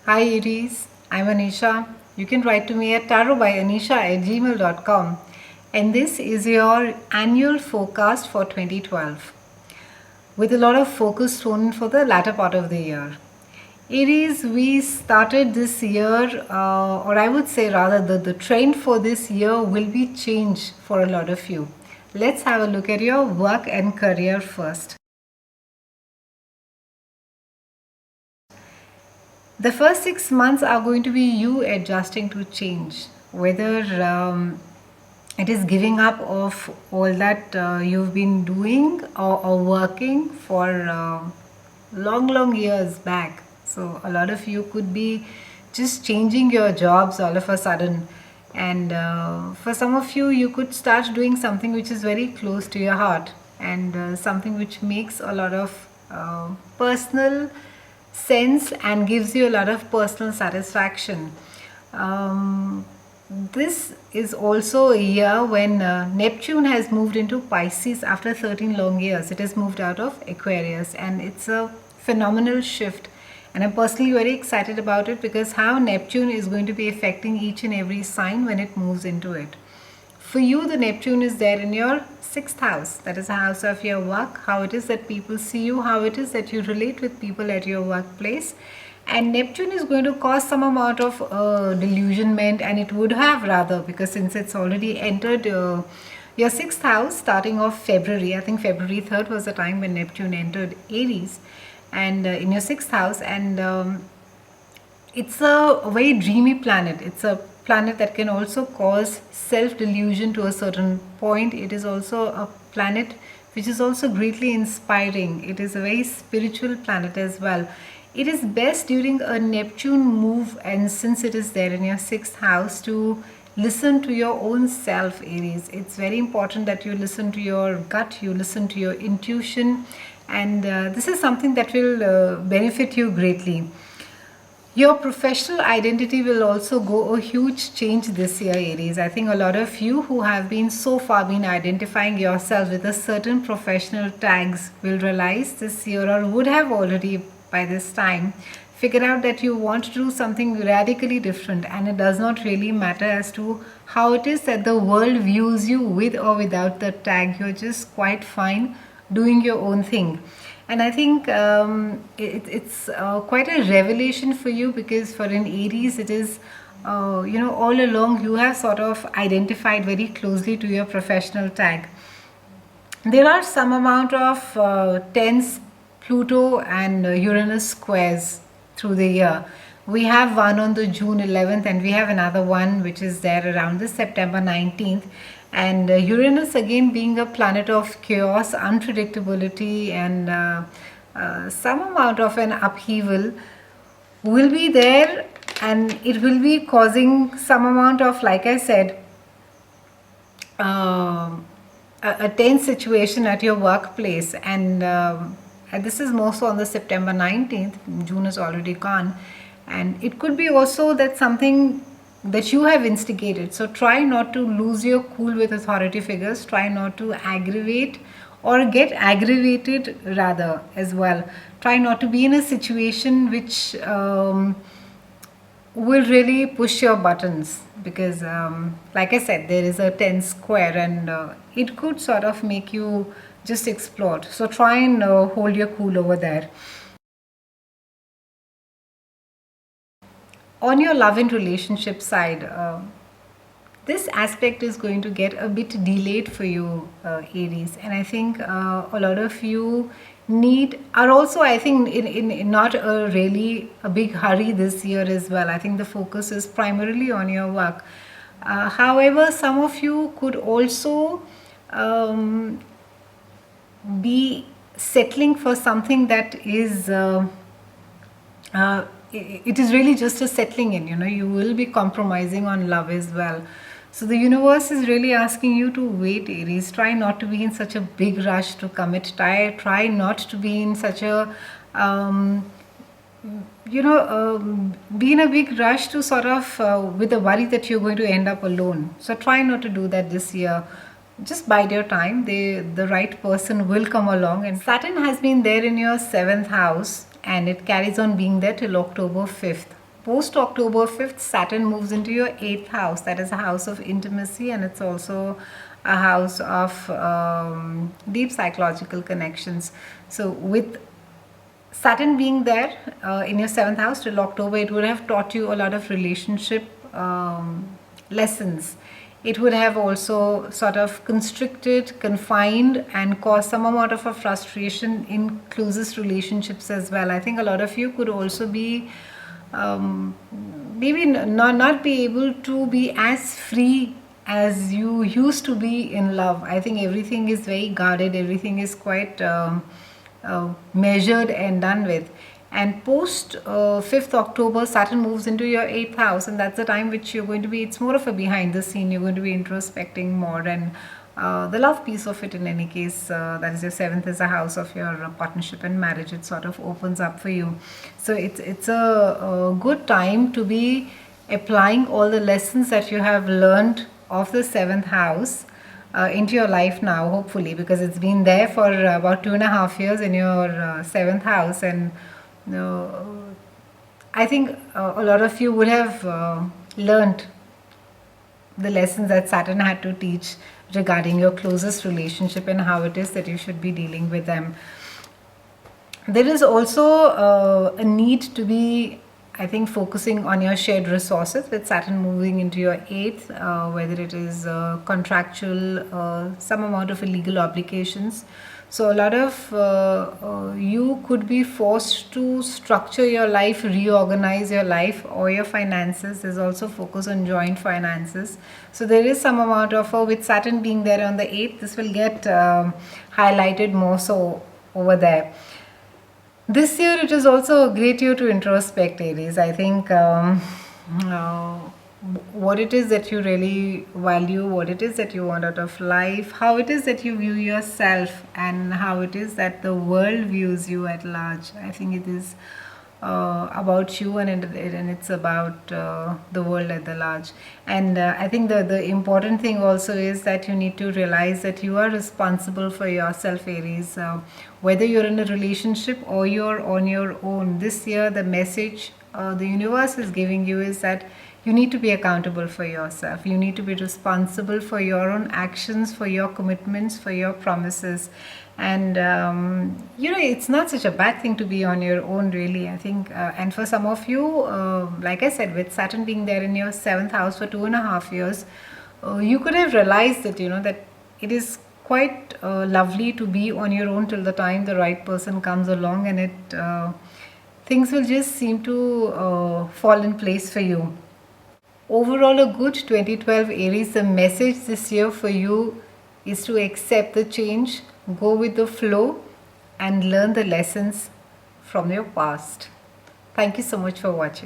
Hi Aries, I'm Anisha. You can write to me at tarotbyanisha@gmail.com, and this is your annual forecast for 2012 with a lot of focus thrown for the latter part of the year. Aries, we started this year, or I would say rather, the trend for this year will be change for a lot of you. Let's have a look at your work and career first. The first 6 months are going to be you adjusting to change, whether it is giving up of all that you've been doing or working for long years back. So a lot of you could be just changing your jobs all of a sudden, and for some of you, you could start doing something which is very close to your heart, and something which makes a lot of personal sense and gives you a lot of personal satisfaction. This is also a year when Neptune has moved into Pisces after 13 long years. It has moved out of Aquarius, and it's a phenomenal shift. And I'm personally very excited about it because how Neptune is going to be affecting each and every sign when it moves into it. For you, the Neptune is there in your sixth house. That is the house of your work, how it is that people see you, how it is that you relate with people at your workplace. And Neptune is going to cause some amount of delusionment, and it would have rather, because since it's already entered your sixth house starting off February. I think February 3rd was the time when Neptune entered Aries, and in your sixth house. And it's a very dreamy planet. It's a planet that can also cause self-delusion to a certain point. It is also a planet which is also greatly inspiring. It is a very spiritual planet as well. It is best during a Neptune move, and since it is there in your sixth house, to listen to your own self, Aries. It's very important that you listen to your gut, you listen to your intuition, and this is something that will benefit you greatly. Your professional identity will also go a huge change this year, Aries. I think a lot of you who have been so far been identifying yourself with a certain professional tags will realize this year, or would have already by this time, figure out that you want to do something radically different, and it does not really matter as to how it is that the world views you with or without the tag. You're just quite fine doing your own thing. And I think it's quite a revelation for you, because for an Aries, it is, all along you have sort of identified very closely to your professional tag. There are some amount of tense Pluto and Uranus squares through the year. We have one on the June 11th, and we have another one which is there around the September 19th. And Uranus, again being a planet of chaos, unpredictability, and some amount of an upheaval, will be there, and it will be causing some amount of, like I said, a tense situation at your workplace. And this is more so on the September 19th. June is already gone, and it could be also that something that you have instigated. So try not to lose your cool with authority figures. Try not to aggravate or get aggravated rather as well. Try not to be in a situation which will really push your buttons, because like I said, there is a 10 square, and it could sort of make you just explode. So try and hold your cool over there. On your love and relationship side, this aspect is going to get a bit delayed for you, Aries. And I think a lot of you are also, I think, in not a really a big hurry this year as well. I think the focus is primarily on your work. However, some of you could also be settling for something that is it is really just a settling in. You will be compromising on love as well. So the universe is really asking you to wait, Aries. Try not to be in such a big rush to commit. Try not to be in such a be in a big rush to sort of with the worry that you're going to end up alone. So try not to do that this year. Just bide your time. The right person will come along. And Saturn has been there in your seventh house, and it carries on being there till October 5th. post October 5th, Saturn moves into your 8th house. That is a house of intimacy, and it's also a house of deep psychological connections. So, with Saturn being there in your 7th house till October, it would have taught you a lot of relationship lessons. It would have also sort of constricted, confined, and caused some amount of a frustration in closest relationships as well. I think a lot of you could also be maybe not be able to be as free as you used to be in love. I think everything is very guarded, everything is quite measured and done with. And post 5th October, Saturn moves into your 8th house, and that's the time which you're going to be, it's more of a behind the scene, you're going to be introspecting more, and the love piece of it in any case, that is your 7th is a house of your partnership and marriage, it sort of opens up for you. So it's a good time to be applying all the lessons that you have learned of the 7th house into your life now, hopefully, because it's been there for about 2.5 years in your 7th house. And I think a lot of you would have learned the lessons that Saturn had to teach regarding your closest relationship and how it is that you should be dealing with them. There is also a need to be, I think, focusing on your shared resources with Saturn moving into your 8th, whether it is contractual, some amount of illegal obligations. So a lot of you could be forced to structure your life, reorganize your life or your finances. There's also focus on joint finances. So there is some amount of, with Saturn being there on the 8th, this will get highlighted more so over there. This year it is also a great year to introspect, Aries. I think what it is that you really value, what it is that you want out of life, how it is that you view yourself, and how it is that the world views you at large. I think it is about you, and it's about the world at the large. And I think the important thing also is that you need to realize that you are responsible for yourself, Aries. Whether you're in a relationship or you're on your own, this year the message the universe is giving you is that you need to be accountable for yourself. You need to be responsible for your own actions, for your commitments, for your promises. And it's not such a bad thing to be on your own, really. I think and for some of you, like I said, with Saturn being there in your 7th house for 2.5 years, you could have realized that that it is quite lovely to be on your own till the time the right person comes along, and things will just seem to fall in place for you. Overall, a good 2012 Aries. The message this year for you is to accept the change, go with the flow, and learn the lessons from your past. Thank you so much for watching.